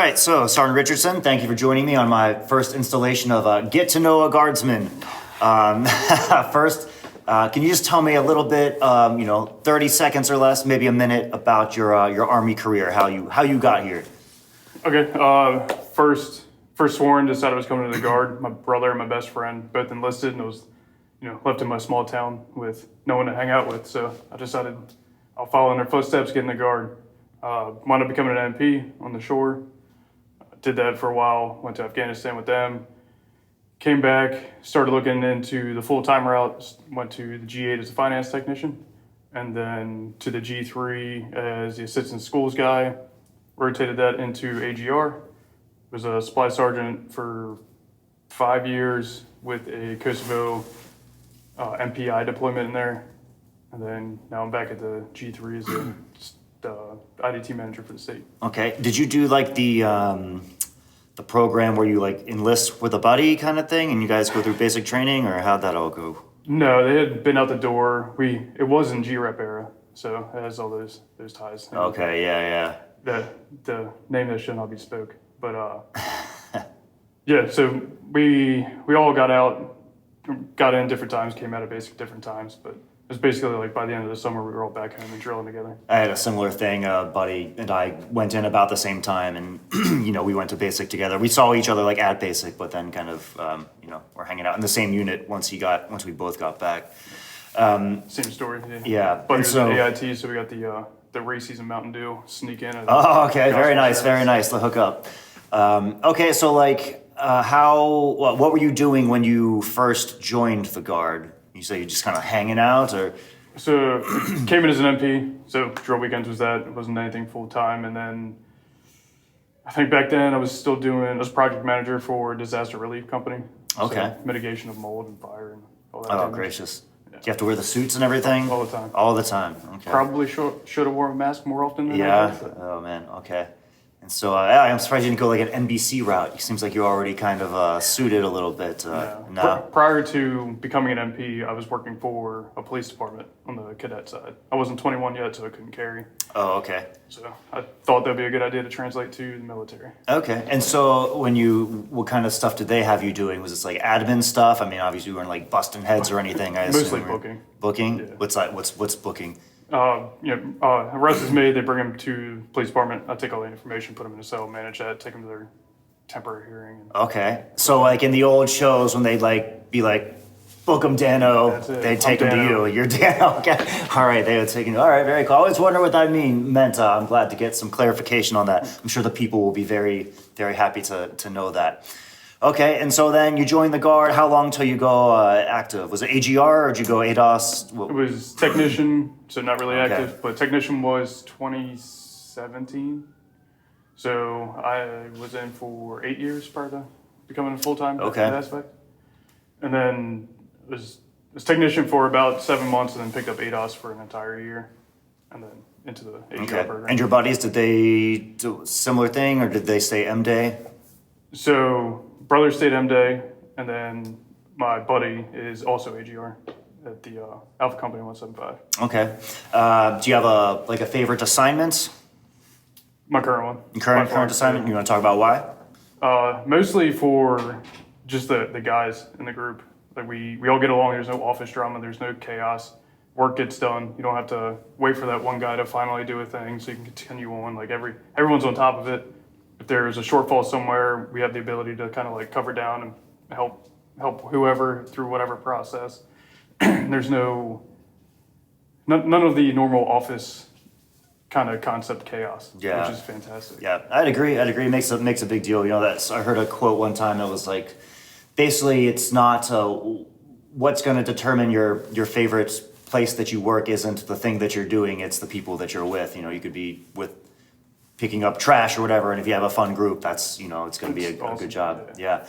right, so Sergeant Richardson, thank you for joining me on my first installation of Get to Know a Guardsman. First, can you just tell me a little bit, 30 seconds or less, maybe a minute, about your Army career, how you got here? Okay, first sworn, decided I was coming to the Guard. My brother and my best friend both enlisted, and I was, left in my small town with no one to hang out with. So I decided I'll follow in their footsteps, get in the Guard. Wound up becoming an MP on the shore. Did that for a while, went to Afghanistan with them. Came back, started looking into the full-time route, went to the G8 as a finance technician, and then to the G3 as the assistant schools guy. Rotated that into AGR. Was a supply sergeant for 5 years with a Kosovo MPI deployment in there. And then now I'm back at the G3 as the IDT manager for the state. Okay, did you do like the program where you like enlist with a buddy kind of thing and you guys go through basic training, or how'd that all go? No, they had been out the door. It was in GREP era, so it has all those ties. Okay, yeah. The name that should not be spoke. But yeah, so we all got in different times, came out of basic different times, but it was basically like by the end of the summer we were all back home and drilling together. I had a similar thing. A buddy and I went in about the same time, and we went to basic together. We saw each other like at basic, but then kind of we're hanging out in the same unit once we both got back. Same story. Yeah. But it was an AIT, so we got the race season Mountain Dew, sneak in. Oh, okay. Very nice to hook up. Okay, so like, what were you doing when you first joined the Guard? You say you're just kind of hanging out, or? So came in as an MP. So drill weekends was that. It wasn't anything full time, and then I think back then I was project manager for a disaster relief company. Okay. So mitigation of mold and fire and all that. Oh, gracious. Yeah. Do you have to wear the suits and everything? All the time. All the time. Okay. Probably should have worn a mask more often than yeah. I did, but. Oh man. Okay. And so I'm surprised you didn't go like an NBC route. It seems like you're already kind of suited a little bit. No. Prior to becoming an MP, I was working for a police department on the cadet side. I wasn't 21 yet, so I couldn't carry. Oh, okay. So I thought that'd be a good idea to translate to the military. Okay. And so what kind of stuff did they have you doing? Was this like admin stuff? I mean, obviously you weren't like busting heads or anything. I Mostly assume. booking. Booking? Yeah. What's that? What's booking? Arrest is made, they bring them to the police department. I take all the information, put them in a cell, manage that, take them to their temporary hearing. Okay. So like in the old shows when they'd like be like, book them Dano, they'd take them to you. You're Dano. Okay. All right. They would take you. All right. Very cool. I always wonder what that meant. I'm glad to get some clarification on that. I'm sure the people will be very, very happy to know that. Okay, and so then you join the Guard. How long till you go active? Was it AGR or did you go ADOS? It was technician, so not really active, but technician was 2017. So I was in for 8 years prior to becoming a full-time aspect. And then was technician for about 7 months and then picked up ADOS for an entire year and then into the AGR program. And your buddies, did they do a similar thing or did they stay M-Day? So brother stayed M-Day, and then my buddy is also AGR at the Alpha Company 175. Okay. Do you have a favorite assignment? My current one. Current assignment? You want to talk about why? Mostly for just the guys in the group. Like we all get along. There's no office drama. There's no chaos. Work gets done. You don't have to wait for that one guy to finally do a thing so you can continue on. Like everyone's on top of it. If there's a shortfall somewhere, we have the ability to kind of like cover down and help whoever through whatever process. There's none of the normal office kind of concept chaos, which is fantastic. Yeah, I'd agree. It makes a big deal. I heard a quote one time that was like, basically, it's not what's going to determine your favorite place that you work isn't the thing that you're doing. It's the people that you're with. You could be with picking up trash or whatever, and if you have a fun group, that's it's going to be a awesome. good job. Yeah.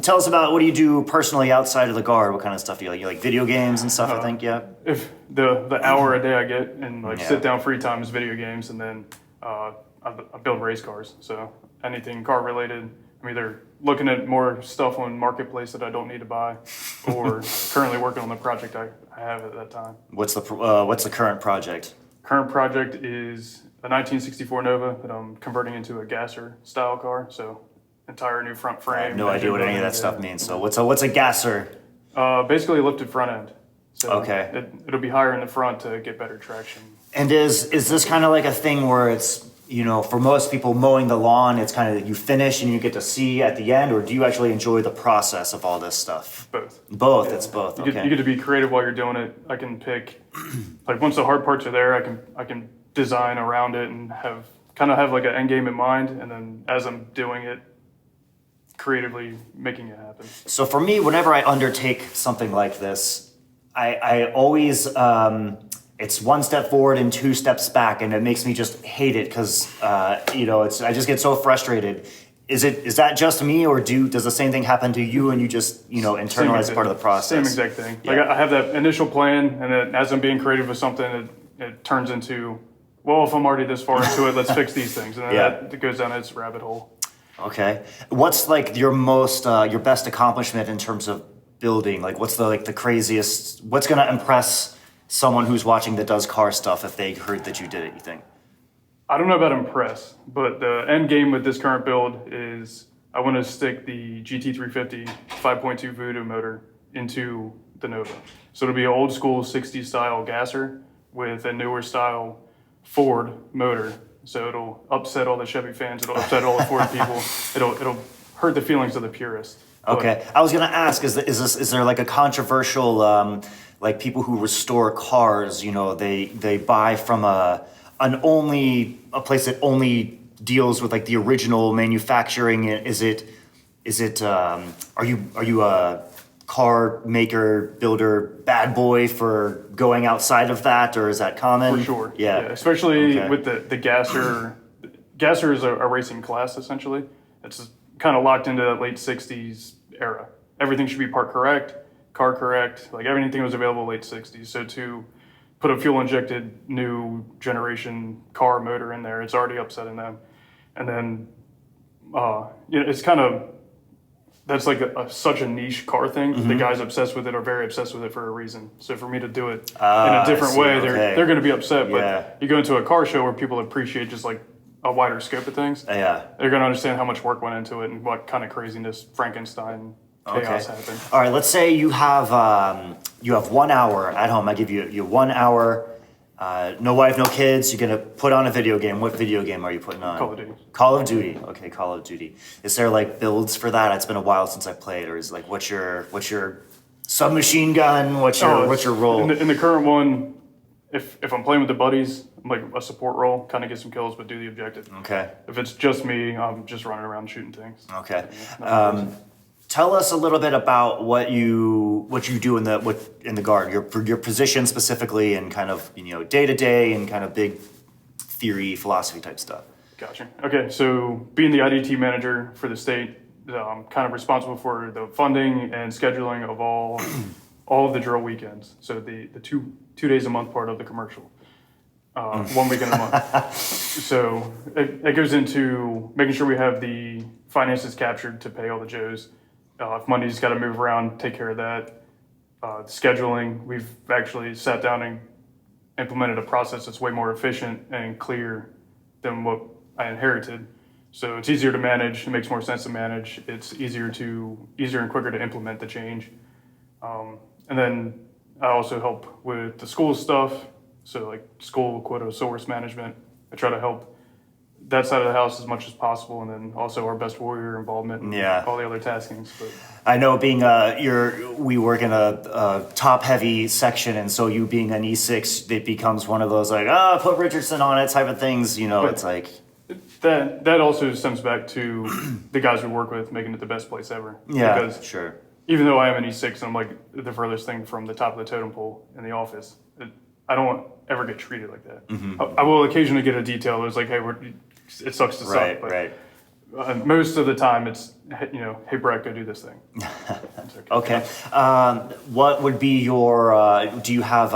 Tell us about what do you do personally outside of the Guard? What kind of stuff do you like? You like video games and stuff? I think If the hour a day I get and sit down free time is video games, and then I build race cars. So anything car related. I'm either looking at more stuff on Marketplace that I don't need to buy, or currently working on the project I have at that time. What's the current project? Current project is a 1964 Nova that I'm converting into a gasser style car. So entire new front frame. I have no idea what any of that stuff means. So what's a gasser? Basically basically lifted front end. So Okay. it'll be higher in the front to get better traction. And is this kind of like a thing where it's, for most people mowing the lawn, it's kind of you finish and you get to see at the end, or do you actually enjoy the process of all this stuff? Both. Both, it's both. You Okay. get to be creative while you're doing it. I can pick, like once the hard parts are there, I can design around it and have like an end game in mind, and then as I'm doing it, creatively making it happen. So for me, whenever I undertake something like this, I always it's one step forward and two steps back, and it makes me just hate it because I just get so frustrated. Is that just me, or does the same thing happen to you, and you just internalize part of the process? Same exact thing. Yeah. Like I have that initial plan, and then as I'm being creative with something, it turns into, well, if I'm already this far into it, let's fix these things, and then it goes down its rabbit hole. Okay. What's like your best accomplishment in terms of building? Like what's the craziest, what's going to impress someone who's watching that does car stuff if they heard that you did it, you think? I don't know about impress, but the end game with this current build is I want to stick the GT350 5.2 Voodoo motor into the Nova. So it'll be an old school 60s style gasser with a newer style Ford motor. So it'll upset all the Chevy fans. It'll upset all the Ford people. It'll hurt the feelings of the purist. Okay. I was going to ask, is there like a controversial, like people who restore cars, they buy from a place that only deals with like the original manufacturing. Is it are you a car maker, builder, bad boy for going outside of that, or is that common? For sure. Yeah. Especially Okay. with the gasser. Gasser is a racing class, essentially. It's kind of locked into that late 60s era. Everything should be part correct, car correct, like everything was available late 60s. So to put a fuel injected new generation car motor in there, it's already upsetting them. And then, it's kind of, that's like such a niche car thing. Mm-hmm. The guys obsessed with it are very obsessed with it for a reason. So for me to do it in a different way, okay. they're going to be upset. Yeah. But you go into a car show where people appreciate just like a wider scope of things. Yeah. They're going to understand how much work went into it and what kind of craziness Frankenstein chaos happened. All right. Let's say you have 1 hour at home. I give you 1 hour. No wife, no kids. You're gonna put on a video game. What video game are you putting on? Call of Duty. Call of Duty. Okay, Call of Duty. Is there like builds for that? It's been a while since I played. Or is like what's your submachine gun? What's your role? In the current one, if I'm playing with the buddies, I'm like a support role, kind of get some kills, but do the objective. Okay. If it's just me, I'm just running around shooting things. Okay. Yeah, Tell us a little bit about what you do in the guard. Your position specifically, and kind of day to day, and kind of big theory, philosophy type stuff. Gotcha. Okay, so being the IDT manager for the state, I'm kind of responsible for the funding and scheduling of all of the drill weekends. So the two days a month part of the commercial, 1 weekend a month. So it goes into making sure we have the finances captured to pay all the Joes. If money's got to move around, take care of that. Scheduling, we've actually sat down and implemented a process that's way more efficient and clear than what I inherited. So it's easier to manage. It makes more sense to manage. It's easier and quicker to implement the change. And then I also help with the school stuff. So like school quota source management. I try to help that side of the house as much as possible, and then also our best warrior involvement and all the other taskings. But I know being we work in a top heavy section, and so you being an E6, it becomes one of those like put Richardson on it type of things. It's like that also stems back to the guys we work with making it the best place ever. Yeah, because sure. Even though I am an E6 and I'm like the furthest thing from the top of the totem pole in the office, I don't ever get treated like that. Mm-hmm. I will occasionally get a detail that's like, hey, it sucks to suck. But most of the time it's, hey, Brett, go do this thing. Okay. What would be your, do you have,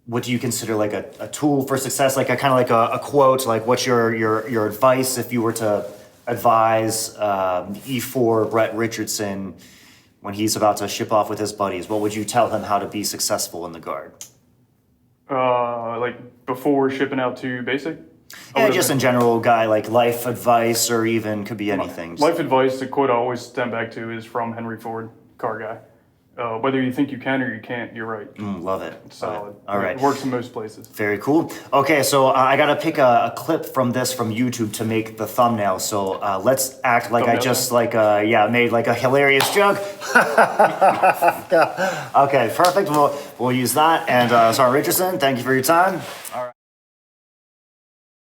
what do you consider like a tool for success? Like a kind of like a quote, like what's your advice if you were to advise E4 Brett Richardson when he's about to ship off with his buddies? What would you tell him how to be successful in the guard? Like before shipping out to basic. Yeah, just in general, guy, like life advice or even could be anything. Life advice, the quote I always stem back to is from Henry Ford, car guy. Whether you think you can or you can't, you're right. Love it. It's solid. All right. It works in most places. Very cool. Okay, so I got to pick a clip from this from YouTube to make the thumbnail. So let's act like I just made like a hilarious joke. Okay, perfect. We'll use that. And Sergeant Richardson, thank you for your time. All right.